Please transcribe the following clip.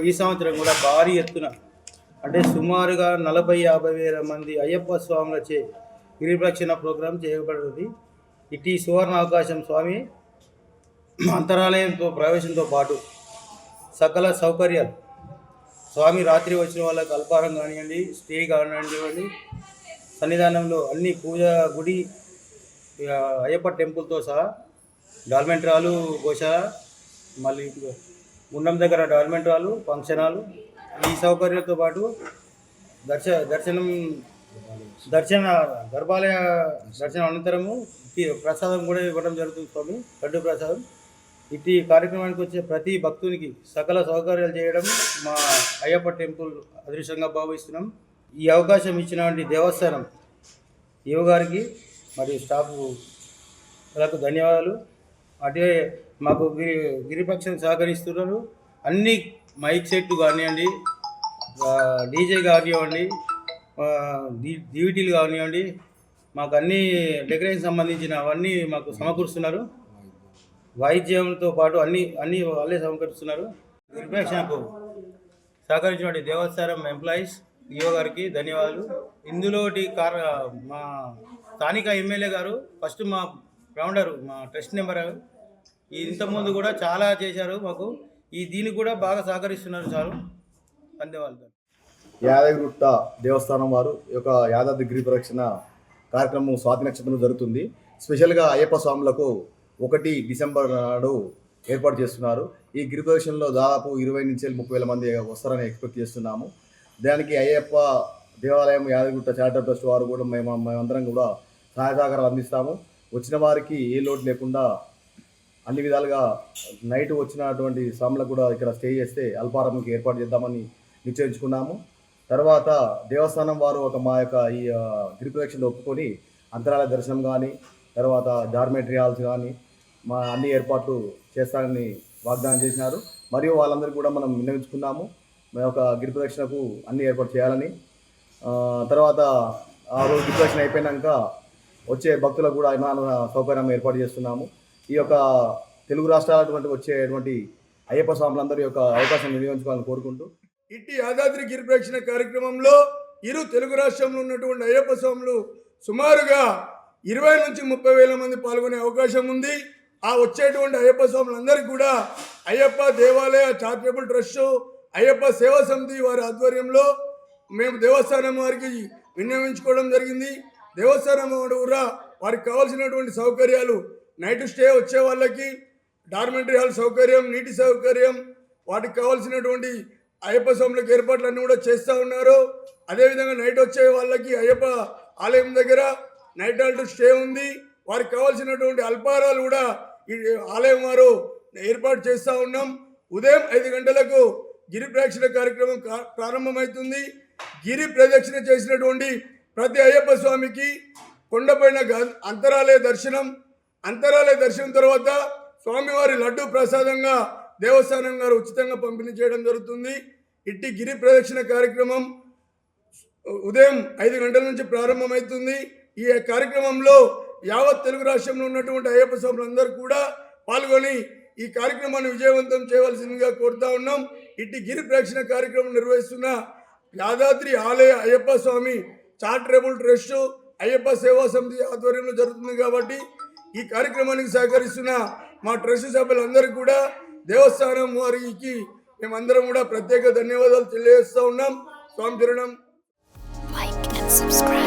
ఈ సంవత్సరం కూడా భారీ ఎత్తున అంటే సుమారుగా 40-50 వేల మంది అయ్యప్ప స్వాములచే గిరిప్రదక్షిణ ప్రోగ్రాం చేయబడుతుంది. ఇటీ సువర్ణ అవకాశం స్వామి అంతరాలయంతో ప్రవేశంతో పాటు సకల సౌకర్యాలు స్వామి రాత్రి వచ్చిన వాళ్ళకి అల్పారం కానివ్వండి, స్టే కానివ్వండి, సన్నిధానంలో అన్ని పూజ గుడి అయ్యప్ప టెంపుల్తో సహా డాల్మెంట్ హాలు, గోశాల, మళ్ళీ గుండం దగ్గర డాల్మెంట్ హాలు, ఫంక్షన్ హాలు, ఈ సౌకర్యాలతో పాటు గర్భాలయ దర్శనం అనంతరము ప్రసాదం కూడా ఇవ్వడం జరుగుతుంది స్వామి, లడ్డు ప్రసాదం. ఇటు కార్యక్రమానికి వచ్చే ప్రతి భక్తునికి సకల సౌకర్యాలు చేయడం మా అయ్యప్ప టెంపుల్ అదృష్టంగా భావిస్తున్నాం. ఈ అవకాశం ఇచ్చినటువంటి దేవస్థానం ఈవో గారికి మరియు స్టాఫ్లకు ధన్యవాదాలు. అటే మాకు గిరిపక్షం సహకరిస్తున్నారు. అన్ని మైక్ సెట్లు కానివ్వండి, డీజే కానివ్వండి, డివిటీలు కానివ్వండి, మాకు అన్ని డెకరేషన్ సంబంధించిన అవన్నీ మాకు సమకూరుస్తున్నారు. వాయిద్యంతో పాటు అన్ని వాళ్ళే సమకూరుస్తున్నారు. గిరిపక్షణకు సహకరించినటువంటి దేవస్థానం ఎంప్లాయీస్ ఈవో గారికి ధన్యవాదాలు. ఇందులోటి మా స్థానిక ఎమ్మెల్యే గారు ఫస్ట్ మా ఫౌండరు, మా ట్రస్ట్ నెంబర్ ఇంతకుముందు కూడా చాలా చేశారు. మాకు దీనికి కూడా బాగా సహకరిస్తున్నారు. చాలు, ధన్యవాదాలు. యాదగిరిగుట్ట దేవస్థానం వారు యొక్క యాదాద్రి గిరి ప్రదక్షిణ కార్యక్రమం స్వాతి నక్షత్రం జరుగుతుంది. స్పెషల్గా అయ్యప్ప స్వాములకు 1 డిసెంబర్ నాడు ఏర్పాటు చేస్తున్నారు. ఈ గిరి ప్రదక్షిణలో దాదాపు 20-30 వేల మంది వస్తారని ఎక్స్పెక్ట్ చేస్తున్నాము. దానికి అయ్యప్ప దేవాలయం యాదగిరిగుట్ట చారిటబుల్ ట్రస్ట్ వారు కూడా మేమందరం కూడా సహాయ సహకారాలు అందిస్తాము. వచ్చిన వారికి ఏ లోటు లేకుండా అన్ని విధాలుగా నైట్ వచ్చినటువంటి స్వాములకు కూడా ఇక్కడ స్టే చేస్తే అల్పారంకి ఏర్పాటు చేద్దామని నిశ్చయించుకున్నాము. తర్వాత దేవస్థానం వారు మా యొక్క ఈ గిరి ప్రదక్షిణలో ఒప్పుకొని అంతరాలయ దర్శనం కానీ, తర్వాత డార్మెటరీ హాల్స్ కానీ మా అన్ని ఏర్పాట్లు చేస్తారని వాగ్దానం చేసినారు. మరియు వాళ్ళందరికీ కూడా మనం విన్నవించుకున్నాము మా యొక్క గిరి ప్రదక్షిణకు అన్ని ఏర్పాటు చేయాలని. తర్వాత ఆ రోజు గిరి ప్రదక్షిణ అయిపోయినాక వచ్చే భక్తులకు కూడా విమాన సౌకర్యం ఏర్పాటు చేస్తున్నాము. ఈ యొక్క తెలుగు రాష్ట్రాల వచ్చేటువంటి అయ్యప్ప స్వాములందరి యొక్క అవకాశం వినియోగించుకోవాలని కోరుకుంటూ ఇట్టి యాదాద్రి గిరి ప్రదక్షిణ కార్యక్రమంలో ఇరు తెలుగు రాష్ట్రంలో ఉన్నటువంటి అయ్యప్ప స్వాములు సుమారుగా 20-30 వేల మంది పాల్గొనే అవకాశం ఉంది. ఆ వచ్చేటువంటి అయ్యప్ప స్వాములందరికీ కూడా అయ్యప్ప దేవాలయ చారిటబుల్ ట్రస్ట్, అయ్యప్ప సేవా సమితి వారి ఆధ్వర్యంలో మేము దేవస్థానం వారికి విన్నవించుకోవడం జరిగింది. దేవస్థానం కూడా వారికి కావాల్సినటువంటి సౌకర్యాలు, నైట్ స్టే వచ్చే వాళ్ళకి డార్మెంటరీ హాల్ సౌకర్యం, నీటి సౌకర్యం, వాటికి కావాల్సినటువంటి అయ్యప్ప స్వాములకు ఏర్పాట్లన్నీ కూడా చేస్తూ ఉన్నారు. అదేవిధంగా నైట్ వచ్చే వాళ్ళకి అయ్యప్ప ఆలయం దగ్గర నైట్ హాల్ట్ స్టే ఉంది. వారికి కావాల్సినటువంటి అల్పారాలు కూడా ఈ ఆలయం వారు ఏర్పాటు చేస్తూ ఉన్నాం. ఉదయం 5 గంటలకు గిరి ప్రదక్షిణ కార్యక్రమం ప్రారంభమవుతుంది. గిరి ప్రదక్షిణ చేసినటువంటి ప్రతి అయ్యప్ప స్వామికి కొండపైన అంతరాలయ దర్శనం తర్వాత స్వామివారి లడ్డు ప్రసాదంగా దేవస్థానం గారు ఉచితంగా పంపిణీ చేయడం జరుగుతుంది. ఇట్టి గిరి ప్రదక్షిణ కార్యక్రమం ఉదయం 5 గంటల నుంచి ప్రారంభమవుతుంది. ఈ కార్యక్రమంలో యావత్ తెలుగు రాష్ట్రంలో ఉన్నటువంటి అయ్యప్ప స్వాములందరూ కూడా పాల్గొని ఈ కార్యక్రమాన్ని విజయవంతం చేయవలసిందిగా కోరుతా ఉన్నాం. ఇట్టి గిరి ప్రదక్షిణ కార్యక్రమం నిర్వహిస్తున్న యాదాద్రి ఆలయ అయ్యప్ప స్వామి చారిటబుల్ ట్రస్ట్, అయ్యప్ప సేవా సమితి ఆధ్వర్యంలో జరుగుతుంది కాబట్టి ఈ కార్యక్రమానికి సహకరిస్తున్న మా ట్రస్ట్ సభ్యులందరికీ కూడా దేవస్థానం వారికి మేమందరం కూడా ప్రత్యేక ధన్యవాదాలు తెలియజేస్తూ ఉన్నాం. స్వామి చరణం. Like and subscribe.